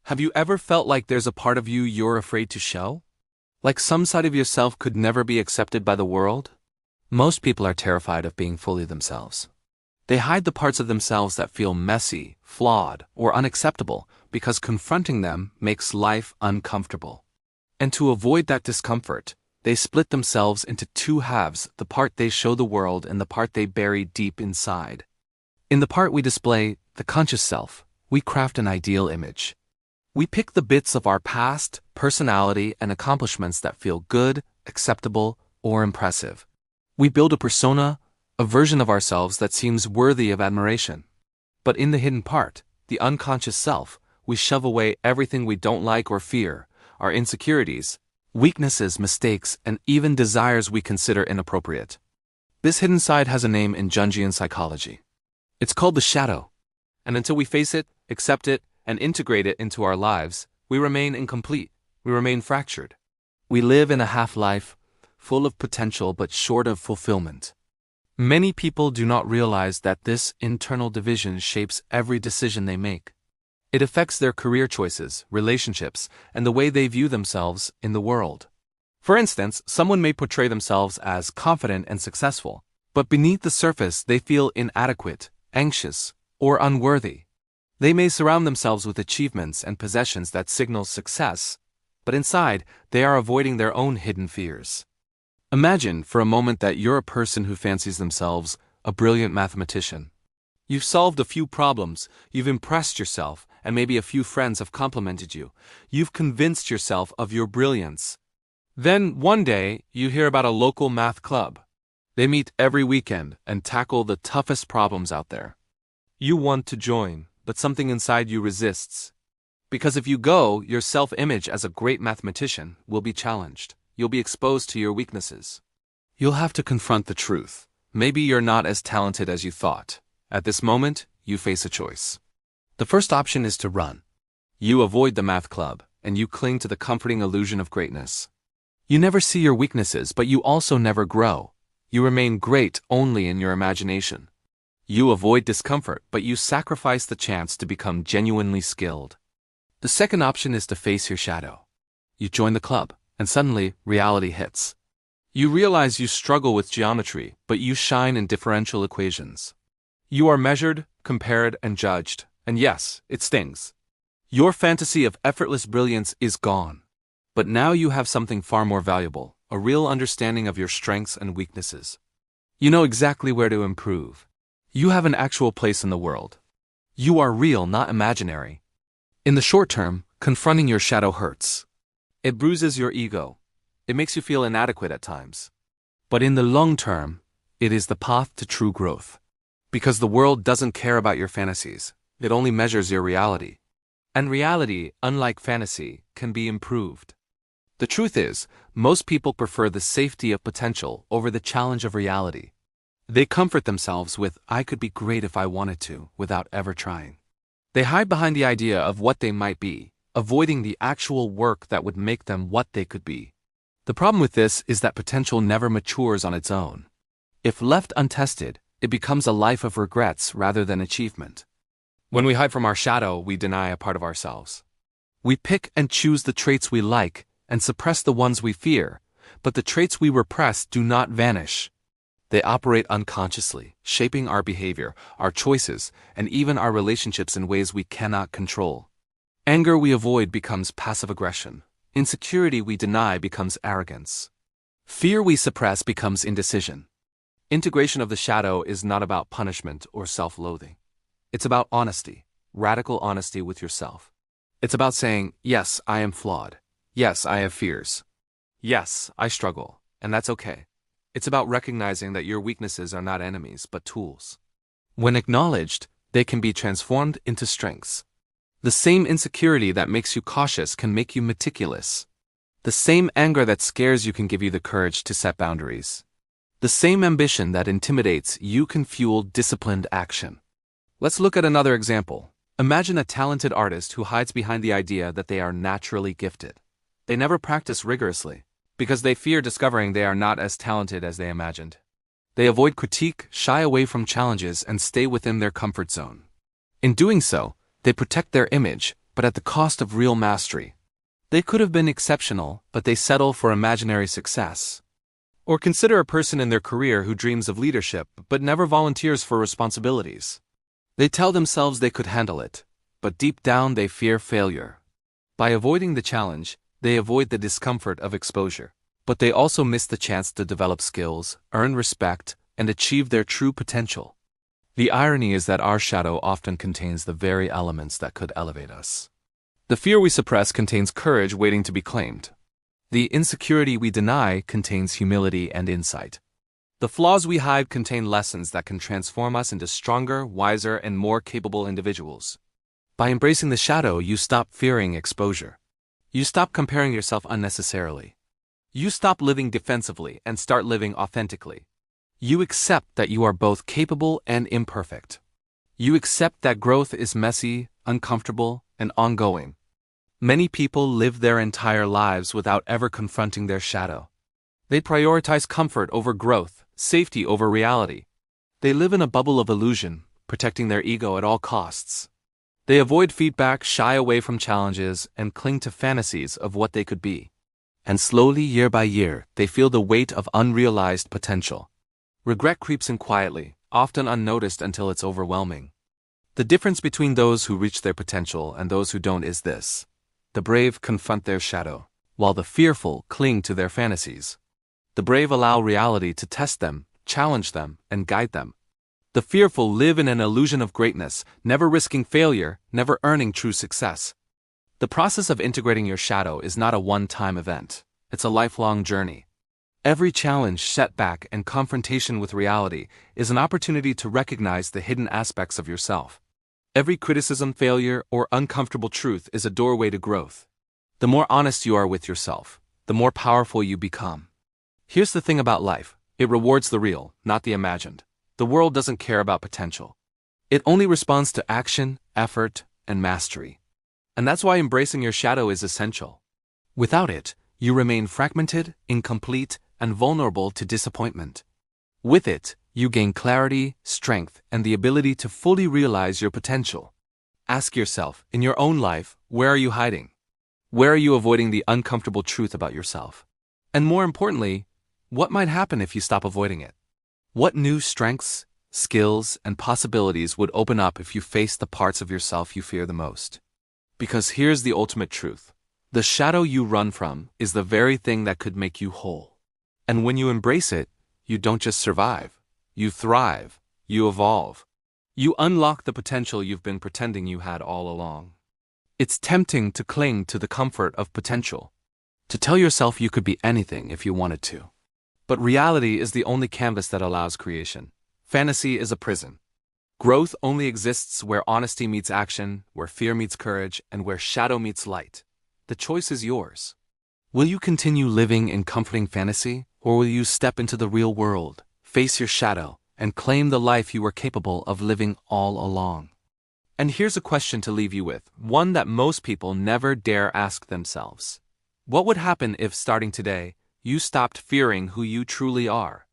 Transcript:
Have you ever felt like there's a part of you you're afraid to show? Like some side of yourself could never be accepted by the world? Most people are terrified of being fully themselves. They hide the parts of themselves that feel messy, flawed, or unacceptable because confronting them makes life uncomfortable. And to avoid that discomfort, they split themselves into two halves, the part they show the world and the part they bury deep inside. In the part we display, the conscious self, we craft an ideal image. We pick the bits of our past, personality, and accomplishments that feel good, acceptable, or impressive. We build a persona, a version of ourselves that seems worthy of admiration. But in the hidden part, the unconscious self, we shove away everything we don't like or fear, our insecurities, weaknesses, mistakes, and even desires we consider inappropriate. This hidden side has a name in Jungian psychology. It's called the shadow. And until we face it, accept it, and integrate it into our lives, we remain incomplete, we remain fractured. We live in a half-life, full of potential but short of fulfillment. Many people do not realize that this internal division shapes every decision they make. It affects their career choices, relationships, and the way they view themselves in the world. For instance, someone may portray themselves as confident and successful, but beneath the surface they feel inadequate, anxious, or unworthy. They may surround themselves with achievements and possessions that signal success, but inside, they are avoiding their own hidden fears. Imagine for a moment that you're a person who fancies themselves a brilliant mathematician. You've solved a few problems, you've impressed yourself, and maybe a few friends have complimented you. You've convinced yourself of your brilliance. Then, one day, you hear about a local math club. They meet every weekend and tackle the toughest problems out there. You want to join, but something inside you resists. Because if you go, your self-image as a great mathematician will be challenged. You'll be exposed to your weaknesses. You'll have to confront the truth. Maybe you're not as talented as you thought. At this moment, you face a choice. The first option is to run. You avoid the math club, and you cling to the comforting illusion of greatness. You never see your weaknesses, but you also never grow. You remain great only in your imagination. You avoid discomfort, but you sacrifice the chance to become genuinely skilled. The second option is to face your shadow. You join the club, and suddenly, reality hits. You realize you struggle with geometry, but you shine in differential equations. You are measured, compared, and judged, and yes, it stings. Your fantasy of effortless brilliance is gone. But now you have something far more valuable, a real understanding of your strengths and weaknesses. You know exactly where to improve. You have an actual place in the world. You are real, not imaginary. In the short term, confronting your shadow hurts. It bruises your ego. It makes you feel inadequate at times. But in the long term, it is the path to true growth. Because the world doesn't care about your fantasies. It only measures your reality. And reality, unlike fantasy, can be improved. The truth is, most people prefer the safety of potential over the challenge of reality. They comfort themselves with, I could be great if I wanted to, without ever trying. They hide behind the idea of what they might be, avoiding the actual work that would make them what they could be. The problem with this is that potential never matures on its own. If left untested, it becomes a life of regrets rather than achievement. When we hide from our shadow, we deny a part of ourselves. We pick and choose the traits we like and suppress the ones we fear, but the traits we repress do not vanish. They operate unconsciously, shaping our behavior, our choices, and even our relationships in ways we cannot control. Anger we avoid becomes passive aggression. Insecurity we deny becomes arrogance. Fear we suppress becomes indecision. Integration of the shadow is not about punishment or self-loathing. It's about honesty, radical honesty with yourself. It's about saying, yes, I am flawed. Yes, I have fears. Yes, I struggle, and that's okay. It's about recognizing that your weaknesses are not enemies, but tools. When acknowledged, they can be transformed into strengths. The same insecurity that makes you cautious can make you meticulous. The same anger that scares you can give you the courage to set boundaries. The same ambition that intimidates you can fuel disciplined action. Let's look at another example. Imagine a talented artist who hides behind the idea that they are naturally gifted. They never practice rigorously, because they fear discovering they are not as talented as they imagined. They avoid critique, shy away from challenges, and stay within their comfort zone. In doing so, they protect their image, but at the cost of real mastery. They could have been exceptional, but they settle for imaginary success. Or consider a person in their career who dreams of leadership but never volunteers for responsibilities. They tell themselves they could handle it, but deep down they fear failure. By avoiding the challenge, they avoid the discomfort of exposure, but they also miss the chance to develop skills, earn respect, and achieve their true potential. The irony is that our shadow often contains the very elements that could elevate us. The fear we suppress contains courage waiting to be claimed. The insecurity we deny contains humility and insight. The flaws we hide contain lessons that can transform us into stronger, wiser, and more capable individuals. By embracing the shadow, you stop fearing exposure. You stop comparing yourself unnecessarily. You stop living defensively and start living authentically. You accept that you are both capable and imperfect. You accept that growth is messy, uncomfortable, and ongoing. Many people live their entire lives without ever confronting their shadow. They prioritize comfort over growth, safety over reality. They live in a bubble of illusion, protecting their ego at all costs. They avoid feedback, shy away from challenges, and cling to fantasies of what they could be. And slowly, year by year, they feel the weight of unrealized potential. Regret creeps in quietly, often unnoticed until it's overwhelming. The difference between those who reach their potential and those who don't is this: the brave confront their shadow, while the fearful cling to their fantasies. The brave allow reality to test them, challenge them, and guide them. The fearful live in an illusion of greatness, never risking failure, never earning true success. The process of integrating your shadow is not a one-time event. It's a lifelong journey. Every challenge, setback, and confrontation with reality is an opportunity to recognize the hidden aspects of yourself. Every criticism, failure, or uncomfortable truth is a doorway to growth. The more honest you are with yourself, the more powerful you become. Here's the thing about life: it rewards the real, not the imagined. The world doesn't care about potential. It only responds to action, effort, and mastery. And that's why embracing your shadow is essential. Without it, you remain fragmented, incomplete, and vulnerable to disappointment. With it, you gain clarity, strength, and the ability to fully realize your potential. Ask yourself, in your own life, where are you hiding? Where are you avoiding the uncomfortable truth about yourself? And more importantly, what might happen if you stop avoiding it? What new strengths, skills, and possibilities would open up if you face the parts of yourself you fear the most? Because here's the ultimate truth: the shadow you run from is the very thing that could make you whole. And when you embrace it, you don't just survive. You thrive. You evolve. You unlock the potential you've been pretending you had all along. It's tempting to cling to the comfort of potential, to tell yourself you could be anything if you wanted to. But reality is the only canvas that allows creation. Fantasy is a prison. Growth only exists where honesty meets action, where fear meets courage, and where shadow meets light. The choice is yours. Will you continue living in comforting fantasy, or will you step into the real world, face your shadow, and claim the life you were capable of living all along? And here's a question to leave you with, one that most people never dare ask themselves. What would happen if, starting today, you stopped fearing who you truly are?